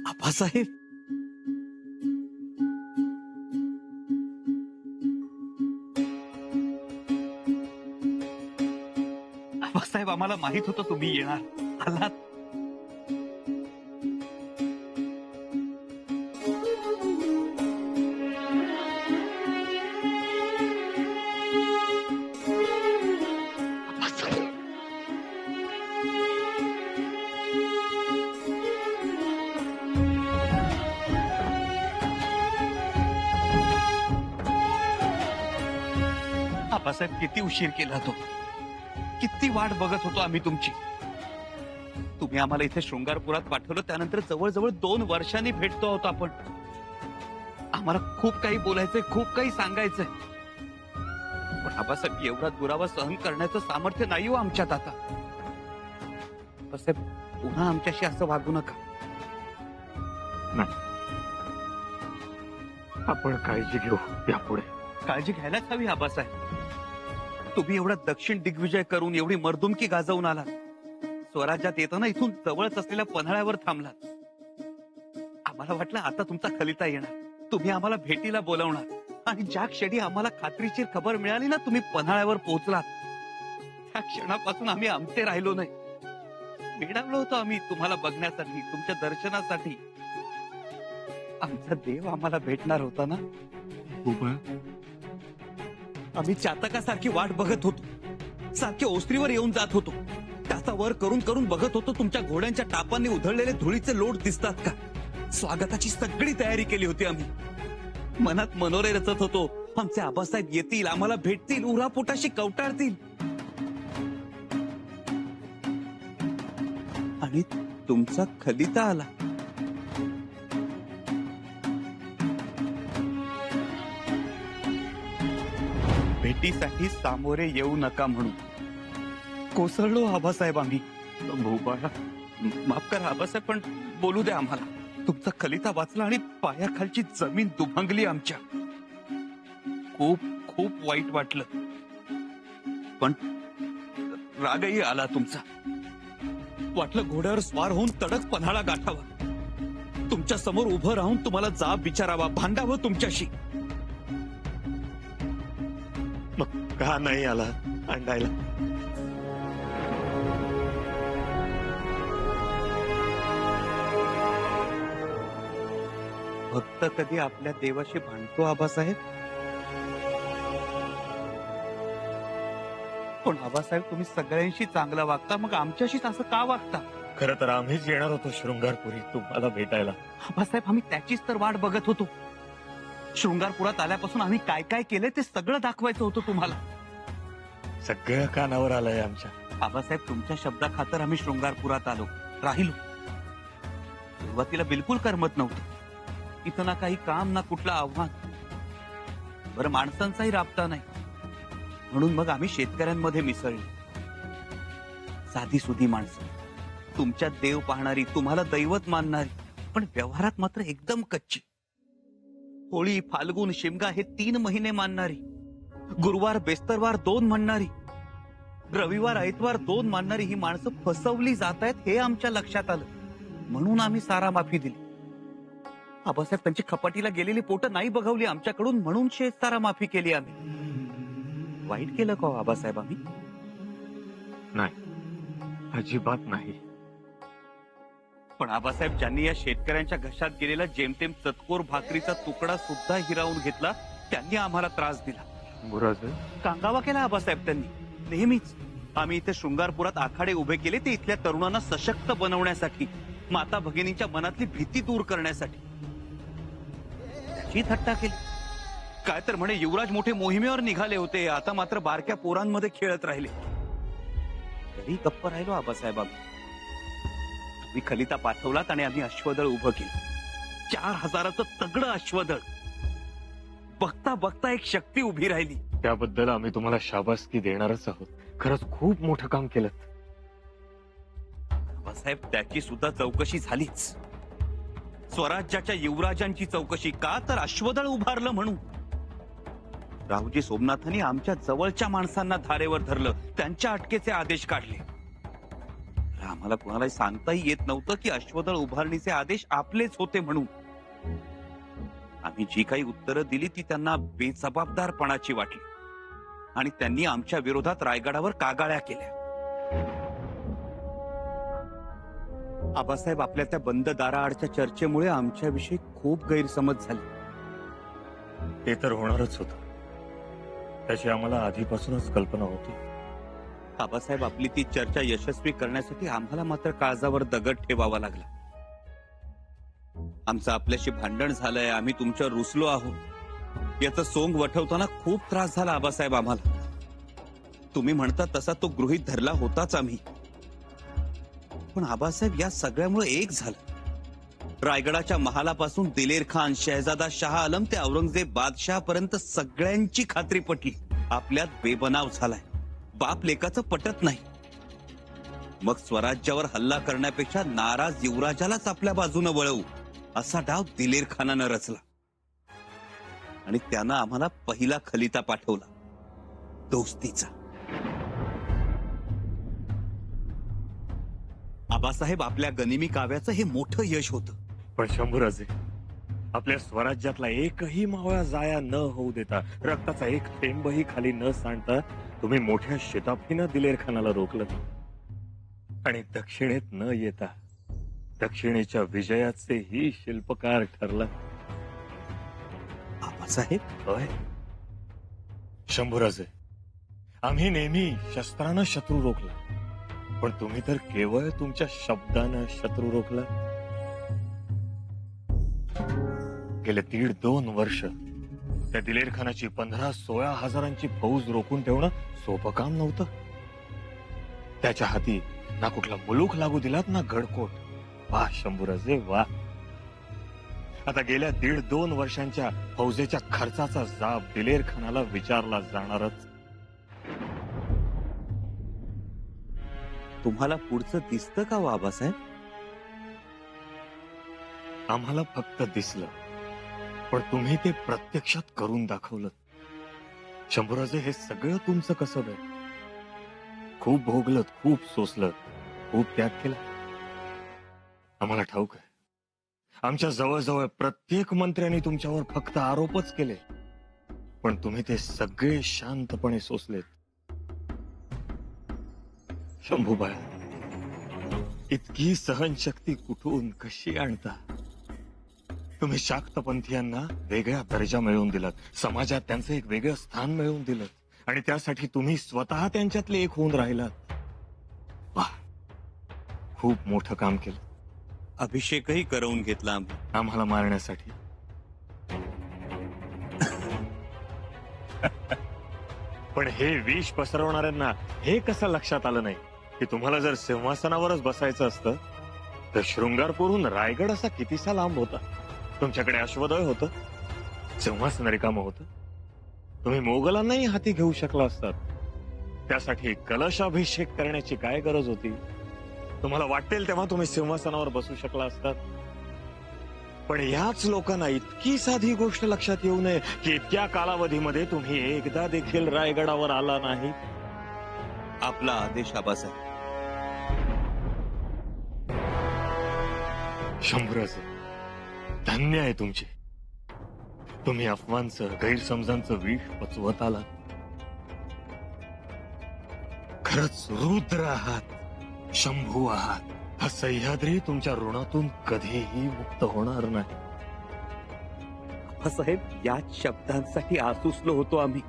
आबासाहेब, आबासाहेब, आम्हाला माहित होतं तुम्ही येणार. आलात. आबासाहेब, किती उशीर केला तो, किती वाट बघत होतो आम्ही तुमची. तुम्ही आम्हाला इथे शृंगारपुरात पाठवलं, त्यानंतर जवळजवळ 2 वर्षांनी भेटतो आहोत आपण. आम्हाला खूप काही बोलायचंय, खूप काही सांगायचंय, पण आबासाहेब एवढा दुरावा सहन करण्याचं सामर्थ्य नाही हो आमच्यात आता. आबासाहेब, पुन्हा आमच्याशी असं वागू नका. नाही, आपण काळजी घेऊ यापुढे. काळजी घ्यायलाच हवी आबासाहेब. तुम्ही एवढा दक्षिण दिग्विजय करून एवढी मर्दुमकी गाजवून आलात. स्वराज्यात येताना इथून जवळच असलेल्या पन्हाळ्यावर थांबलात. आम्हाला वाटलं आता तुमचा खलिता येणार, तुम्ही आम्हाला भेटीला बोलावणार, आणि ज्या क्षणी आम्हाला खात्रीशीर खबर मिळाली ना तुम्ही पन्हाळ्यावर पोहोचलात, त्या क्षणापासून आम्ही आमचे राहिलो नाही. मिळालो होतो आम्ही तुम्हाला बघण्यासाठी, तुमच्या दर्शनासाठी. आमचा देव आम्हाला भेटणार होता ना. आम्ही चातकासारखी वाट बघत होतो, सारखे ओसरीवर येऊन जात होतो. त्याचा वर करून करून बघत होतो तुमच्या घोड्यांच्या टापांनी उधळलेले धुळीचे लोट दिसतात का. स्वागताची सगळी तयारी केली होती आम्ही. मनात मनोरे रचत होतो, आमचे आबासाहेब येतील, आम्हाला भेटतील, उरापोटाशी कवटाळतील. आणि तुमचा खलिता आला. भेटीसाठी सामोरे येऊ नका म्हणून कोसळलो आबासाहेब आम्ही. भूपाळा, माफ करा आबासाहेब, पण बोलू द्या आम्हाला. तुमचा खलिता वाचला आणि पायाखालची जमीन दुभंगली आमच्या. खूप खूप वाईट वाटलं, पण रागही आला तुमचा. वाटलं घोड्यावर स्वार होऊन तडक पन्हाळा गाठावा, तुमच्या समोर उभं राहून तुम्हाला जाब विचारावा, भांडावं तुमच्याशी. मग का नाही आला अंडायला? भक्त कधी आपल्या देवाशी भांडतो आबासाहेब? पण आबासाहेब, तुम्ही सगळ्यांशी चांगला वागता, मग आमच्याशीच असं का वागता? खरं तर आम्हीच येणार होतो शृंगारपुरी तुम्हाला भेटायला. आबासाहेब, आम्ही त्याचीच तर वाट बघत होतो. शृंगारपुरात आल्यापासून आम्ही काय काय केलंय ते सगळं दाखवायचं होतं तुम्हाला. सगळं कानावर आलंय आमच्या. आबासाहेब, तुमच्या शब्दाखातर आम्ही शृंगारपुरात आलो, राहिलो. सुरुवातीला बिलकुल करमत नव्हतं. इथं ना काही काम, ना कुठलं आव्हान. बरं, माणसांचाही राबता नाही, म्हणून मग आम्ही शेतकऱ्यांमध्ये मिसळले. साधी सुधी माणसं, तुमच्यात देव पाहणारी, तुम्हाला दैवत मानणारी, पण व्यवहारात मात्र एकदम कच्ची. होळी, फाल्गुन, शिमगा हे 3 महिने मानणारी, गुरुवार बेस्तरवार 2 म्हणणारी, रविवार ऐतवार 2 मानणारी ही माणसं फसवली जात आहेत हे आमच्या लक्षात आलं. म्हणून आम्ही सारा माफी दिली. आबासाहेब, त्यांची खपाटीला गेलेली पोटं नाही बघवली आमच्याकडून, म्हणून सारा माफी केली आम्ही. वाईट केलं का आबासाहेब आम्ही? नाही, अजिबात नाही. पण आबासाहेब, ज्यांनी या शेतकऱ्यांच्या घशात गेलेला जेमतेम चतकोर भाकरीचा तुकडा सुद्धा हिरावून घेतला, त्यांनी आम्हाला त्रास दिला, कांगावा केला आबासाहेब त्यांनी. नेहमीच आम्ही इथे शृंगारपुरात आखाडे उभे केले, ते इथल्या तरुणांना सशक्त बनवण्यासाठी, माता भगिनींच्या मनातली भीती दूर करण्यासाठी. त्याची थट्टा केली. काय तर म्हणे युवराज मोठे मोहिमेवर निघाले होते, आता मात्र बारक्या पोरांमध्ये खेळत राहिले. तरी गप्प राहिलो आबासाहेब आम्ही. तुम्ही खलिता पाठवलात आणि आम्ही अश्वदळ उभं केलं. 4000चं तगडं अश्वदळ. बघता बघता एक शक्ती उभी राहिली. त्याबद्दल आम्ही तुम्हाला शाबासकी देणारच आहोत. खरंच खूप मोठं काम केलं. आबासाहेब, त्याची सुद्धा चौकशी झालीच. स्वराज्याच्या युवराजांची चौकशी. का तर अश्वदळ उभारलं म्हणून. रावजी सोमनाथांनी आमच्या जवळच्या माणसांना धारेवर धरलं, त्यांच्या अटकेचे आदेश काढले. आम्हाला कोणालाही सांगताही येत नव्हतं की अश्वदळ उभारणीचे आदेश आपलेच होते म्हणून. आम्ही जी काही उत्तरं दिली ती त्यांना बेजबाबदारपणाची वाटली आणि त्यांनी आमच्या विरोधात रायगडावर कागाळ्या केल्या. आबासाहेब, आपल्या त्या बंद दाराआडच्या चर्चेमुळे आमच्याविषयी खूप गैरसमज झाले. ते तर होणारच होतं. त्याची आम्हाला आधीपासूनच कल्पना होती. आबासाहेब, आपली ती चर्चा यशस्वी करण्यासाठी आम्हाला मात्र काळजावर दगड ठेवावा लागला. आमचं आपल्याशी भांडण झालंय, आम्ही तुमच्यावर रुसलो आहोत याचं सोंग वठवताना खूप त्रास झाला आबासाहेब आम्हाला. तुम्ही म्हणता तसा तो गृहीत धरला होताच आम्ही. पण आबासाहेब, या सगळ्यामुळे एक झालं. रायगडाच्या महालापासून दिलेर खान, शहजादा शाह आलम ते औरंगजेब बादशाह पर्यंत सगळ्यांची खात्री पटली आपल्यात बेबनाव झालाय, बाप लेकाचं पटत नाही. मग स्वराज्यावर हल्ला करण्यापेक्षा नाराज युवराजालाच आपल्या बाजूने वळवू असा डाव दिलेर खानानं रचला आणि त्यानं आम्हाला पहिला खलिता पाठवला, दोस्तीचा. आबासाहेब, आपल्या गनिमी काव्याचं हे मोठं यश होतं. पण शंभूराजे, आपल्या स्वराज्यातला एकही मावळा जाया न होऊ देता, रक्ताचा एक थेंबही खाली न सांडता तुम्ही मोठ्या शिताफीनं दिलेर खानाला रोखलं आणि दक्षिणेत न येता दक्षिणेच्या विजयाचेही शिल्पकार ठरला. आबासाहेब, होय शंभूराजे, आम्ही नेहमी शस्त्रानं शत्रू रोखला, पण तुम्ही तर केवळ तुमच्या शब्दानं शत्रू रोखला. गेले 1.5-2 वर्ष त्या दिलेर खानाची 15-16 हजारांची फौज रोखून ठेवणं सोपं काम नव्हतं. त्याच्या हाती ना कुठला मुलूक लागू दिलात ना गडकोट. वाह शंभूराजे वाह. आता गेल्या 1.5-2 वर्षांच्या फौजेच्या खर्चाचा जाब दिलेर खानाला विचारला जाणारच. तुम्हाला पुढचं दिसतं का हो आबासाहेब? आम्हाला फक्त दिसलं, पण तुम्ही ते प्रत्यक्षात करून दाखवलं. शंभूराजे, हे सगळं तुमचं कसब आहे. खूप भोगलत, खूप सोसलं, खूप त्याग केला. आम्हाला ठाऊक आहे, आमच्या जवळजवळ प्रत्येक मंत्र्यांनी तुमच्यावर फक्त आरोपच केले, पण तुम्ही ते सगळे शांतपणे सोसलेत. शंभूबाई, इतकी सहनशक्ती कुठून कशी आणता? तुम्ही शाक्तपंथीयांना वेगळा दर्जा मिळवून दिलात, समाजात त्यांचं एक वेगळं स्थान मिळवून दिलं आणि त्यासाठी तुम्ही स्वतः त्यांच्यातले एक होऊन राहिलात. वाह, खूप मोठं काम केलं. अभिषेकही करवून घेतला आम्ही आम्हाला मारण्यासाठी. पण हे विष पसरवणाऱ्यांना हे कसं लक्षात आलं नाही की तुम्हाला जर सिंहासनावरच बसायचं असतं तर शृंगारपूरहून रायगड असा कितीसा लांब होता. तुमच्याकडे अश्वदळ होतं, सिंहासन रिकामं होतं. तुम्ही मोगलांनाही हाती घेऊ शकला असतात. त्यासाठी कलशाभिषेक करण्याची काय गरज होती? तुम्हाला वाटेल तेव्हा तुम्ही सिंहासनावर बसू शकला असतात. पण याच लोकांना इतकी साधी गोष्ट लक्षात येऊ नये की इतक्या कालावधीमध्ये तुम्ही एकदा देखील रायगडावर आला नाही. आपला आदेश आबासाहेब. शंभूराजे, धन्य आहे तुमचे. तुम्ही अफवांचं, गैरसमजांचं विष पचवत आला. खरंच रुद्र आहात, शंभू आहात. हा सह्याद्री तुमच्या ऋणातून कधीही मुक्त होणार नाही. आबासाहेब, याच शब्दांसाठी आसुसलो होतो आम्ही.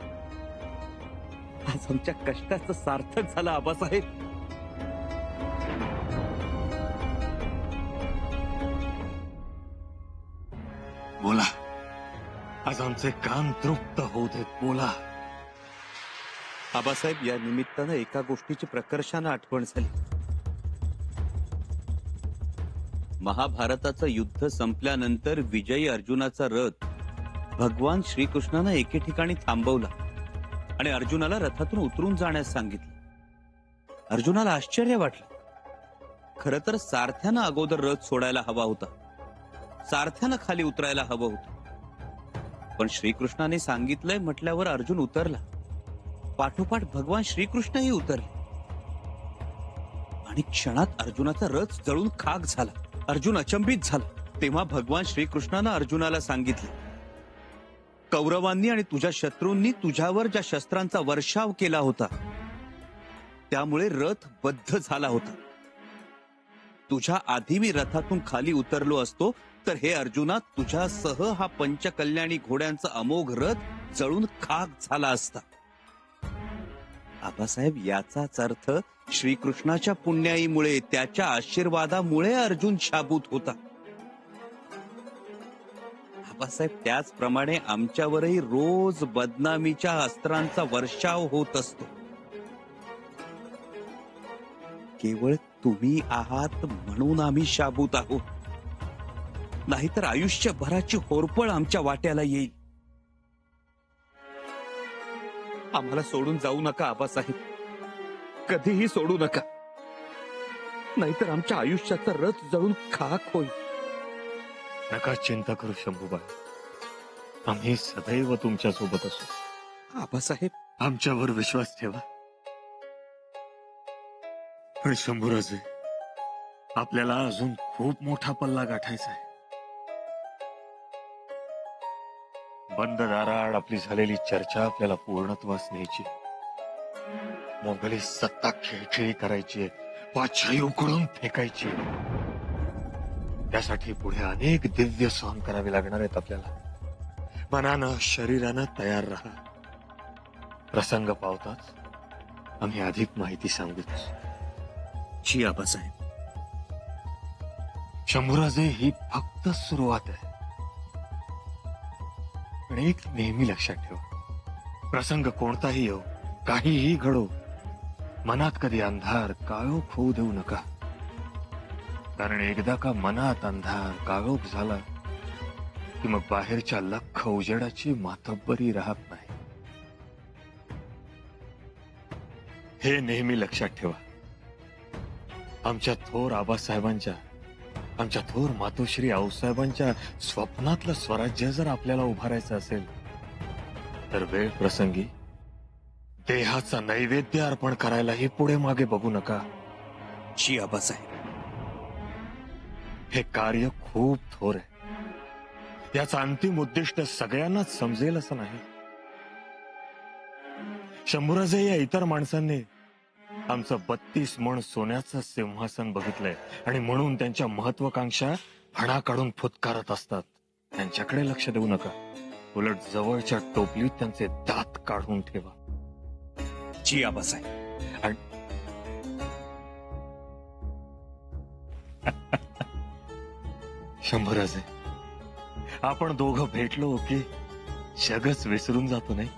आज आमच्या कष्टाचं सार्थक झालं आबासाहेब. बोला, आज आमचे कान तृप्त होऊ देत. बोला. आबासाहेब, या निमित्तानं एका गोष्टीची प्रकर्षानं आठवण झाली. महाभारताचं युद्ध संपल्यानंतर विजयी अर्जुनाचा रथ भगवान श्रीकृष्णानं एके ठिकाणी थांबवला आणि अर्जुनाला रथातून उतरून जाण्यास सांगितलं. अर्जुनाला आश्चर्य वाटलं. खरं तर सारथ्यानं अगोदर रथ सोडायला हवा होता, सारथ्यानं खाली उतरायला हवं होतं. पण श्रीकृष्णाने सांगितलंय म्हटल्यावर अर्जुन उतरला. पाठोपाठ भगवान श्रीकृष्णही उतरले आणि क्षणात अर्जुनाचा रथ जळून खाक झाला. अर्जुन अचंबित झाला. तेव्हा भगवान श्रीकृष्णानं अर्जुनाला सांगितलं, कौरवांनी आणि तुझ्या शत्रूंनी तुझ्यावर ज्या शस्त्रांचा वर्षाव केला होता त्यामुळे रथ बद्ध झाला होता. तुझ्या आधी मी रथातून खाली उतरलो असतो तर हे अर्जुना तुझ्यासह हा पंचकल्याणी घोड्यांचा अमोघ रथ जळून खाक झाला असता. आबासाहेब, याचाच अर्थ श्रीकृष्णाच्या पुण्याईमुळे, त्याच्या आशीर्वादामुळे अर्जुन शाबूत होता. आबासाहेब, त्याचप्रमाणे आमच्यावरही रोज बदनामीच्या अस्त्रांचा वर्षाव होत असतो. केवळ तुम्ही आहात म्हणून आम्ही शाबूत आहोत, नाहीतर आयुष्यभराची होरपळ आमच्या वाट्याला येईल. आम्हाला सोडून जाऊ नका आबासाहेब, कधीही सोडू नका, नाहीतर आमच्या आयुष्याचा रथ जळून खाक होईल. नका चिंता करू शंभूबाई, आम्ही सदैव तुमच्या सोबत असू. आबासाहेब, आमच्यावर विश्वास ठेवा. पण शंभूराजे, आपल्याला अजून खूप मोठा पल्ला गाठायचा आहे. बंद दाराआड आपली झालेली चर्चा आपल्याला पूर्णत्वास न्यायची. मोगली सत्ता खेळखेळी करायची, पाचशाही उकळून फेकायची. त्यासाठी पुढे अनेक दिव्य सहन करावे लागणार आहेत आपल्याला. मनानं शरीरानं तयार राहा. प्रसंग पावताच आम्ही अधिक माहिती सांगूच. जी आबासाहेब. शंभूराजे, ही फक्त सुरुवात आहे. पण एक नेहमी लक्षात ठेवा, प्रसंग कोणताही येऊ, काहीही घडो, मनात कधी अंधार काळोख होऊ देऊ नका. कारण एकदा का मनात अंधार काळोख झाला की मग बाहेरच्या लख्ख उजेडाची मातब्बरी राहत नाही. हे नेहमी लक्षात ठेवा. आमच्या थोर आबासाहेबांच्या, आमच्या थोर मातोश्री आऊसाहेबांच्या स्वप्नातलं स्वराज्य जर आपल्याला उभारायचं असेल तर वेळ प्रसंगी देहाचा नैवेद्य अर्पण करायलाही पुढे मागे बघू नका. जी आबासाहेब. हे कार्य खूप थोर आहे. याचं अंतिम उद्दिष्ट सगळ्यांनाच समजेल असं नाही. शंभूराजे, या इतर माणसांनी आमचं 32 मण सोन्याचं सिंहासन बघितलंय आणि म्हणून त्यांच्या महत्वाकांक्षा फणा काढून फुतकारत असतात. त्यांच्याकडे लक्ष देऊ नका. उलट जवळच्या टोपलीत त्यांचे दात काढून ठेवा. जी आबासाहेब. शंभूराजे, आपण दोघं भेटलो की जगच विसरून जातो नाही.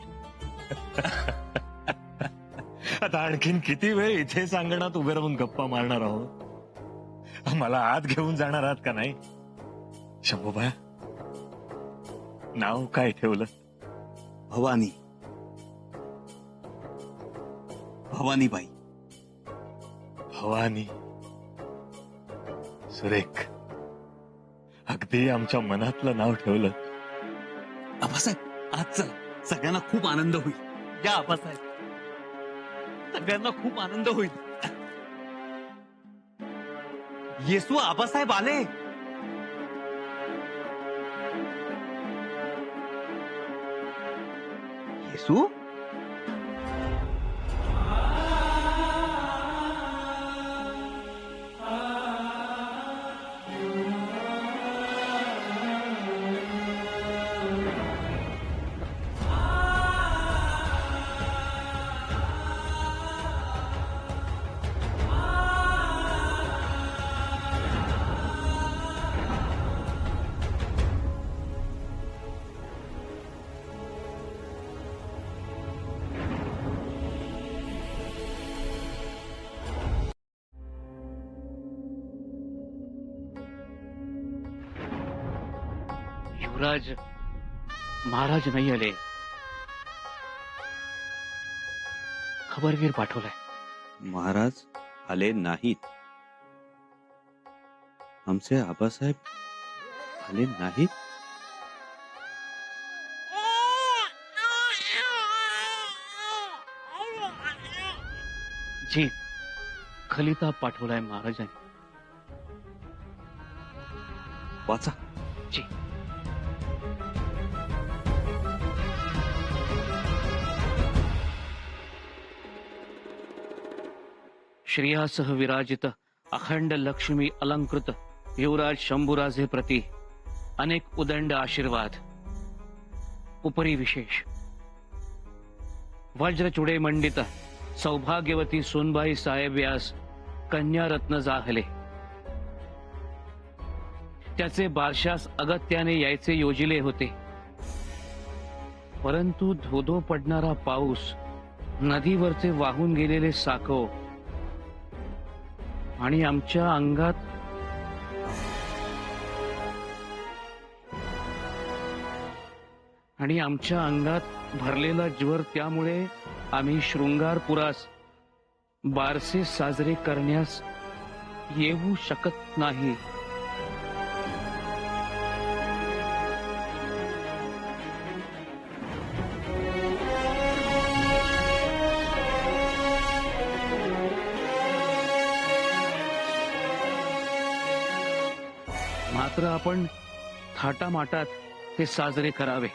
आता आणखीन किती वेळ इथेच अंगणात उभे राहून गप्पा मारणार आहोत? मला आत घेऊन जाणार आहात का नाही? शंभूबाई, नाव काय ठेवलं? भवानी. भवानीबाई. भवानी. सुरेख. अगदी आमच्या मनातलं नाव ठेवलं. आबासाहेब, आज चला, सगळ्यांना खूप आनंद होईल. या आबासाहेब, सगळ्यांना खूप आनंद होईल. येसू आबासाहेब आले. येसू. युवराज महाराज नाही आले. खबरवीर पाठवलाय. महाराज आले नाहीत. आमचे आबासाहेब आले नाहीत. जी, खलिता पाठवलाय महाराजांनी. वाचा. जी. श्रेयासह विराजित अखंड लक्ष्मी अलंकृत युवराज शंभूराजे प्रती अनेक उदंड आशीर्वाद. उपरी विशेष वज्रचुडे मंडित सौभाग्यवती सोनबाई साहेब व्यास कन्या रत्न जाहले. त्याचे बारशास अगत्याने यायचे योजिले होते, परंतु धोधो पडणारा पाऊस, नदीवरचे वाहून गेलेले साकव आणि आमच्या अंगात भरलेला ज्वर, त्यामुळे आम्ही शृंगारपुरास बारसे साजरे करण्यास येऊ शकत नाही. मात्र आपण थाटामाटात ते साजरे करावे.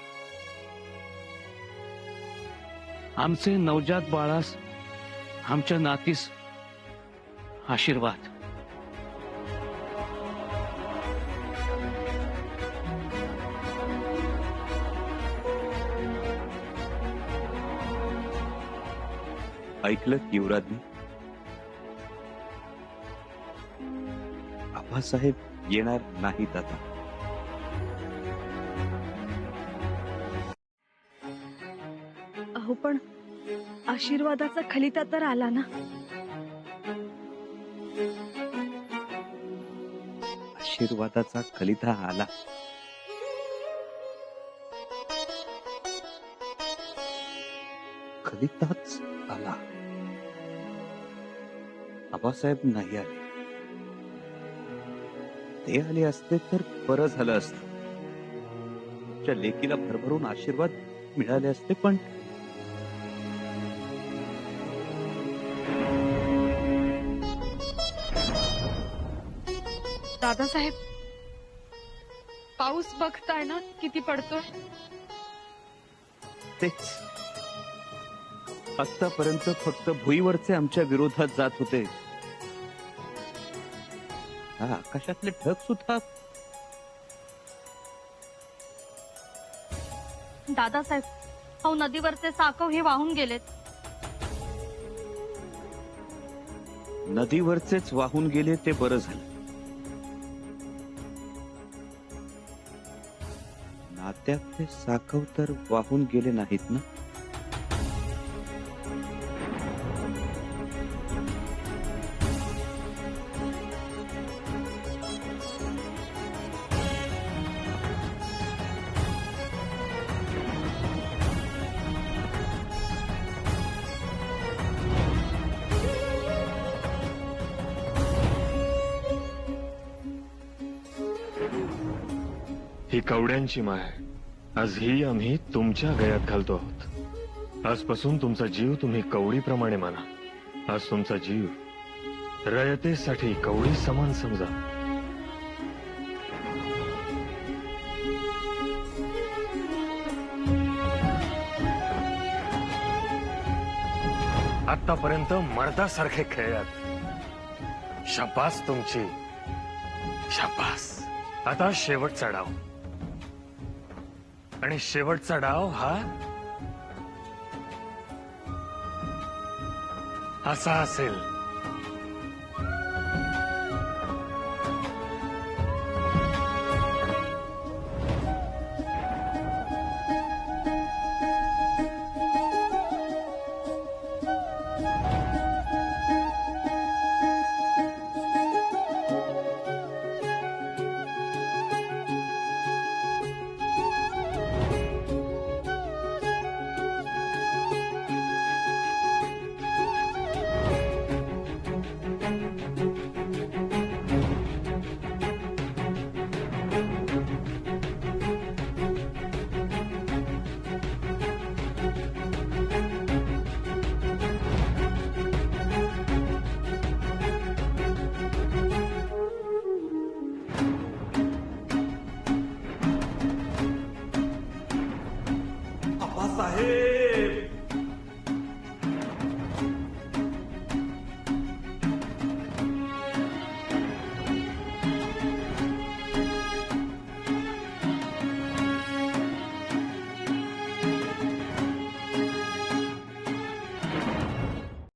आमचे नवजात बाळास, आमच्या नातीस आशीर्वाद. ऐकलं युवराजनी? आबासाहेब येणार नाहीत आता. अहो पण आशीर्वादाचा खलिता तर आला ना. आशीर्वादाचा खलिता आला. खलिताच आला. आबासाहेब नाही आले. ते आले असते तर बरं झालं असतं. तुमच्या लेकीला भरभरून आशीर्वाद मिळाले असते, पण दादासाहेब, पाऊस बघताय ना किती पडतोय. तेच आतापर्यंत फक्त भुईवरचे आमच्या विरोधात जात होते. आकाशातले ढग सुद्धा. दादासाहेब, अहो नदीवरचे साकव हे वाहून गेलेत. नदीवरचेच वाहून गेले ते बरं झालं. नात्यातले साकव तर वाहून गेले नाहीत ना. ही कवड्यांची माय, आज ही आम्ही तुमच्या गळ्यात घालतो आहोत. आजपासून तुमचा जीव तुम्ही कवडीप्रमाणे माना. आज तुमचा जीव रयतेसाठी कवडी समान समजा. आतापर्यंत मर्दासारखे खेळलात. शाबास तुमची, शाबास. आता शेवटचा डाव. आणि शेवटचा डाव हा असा असेल.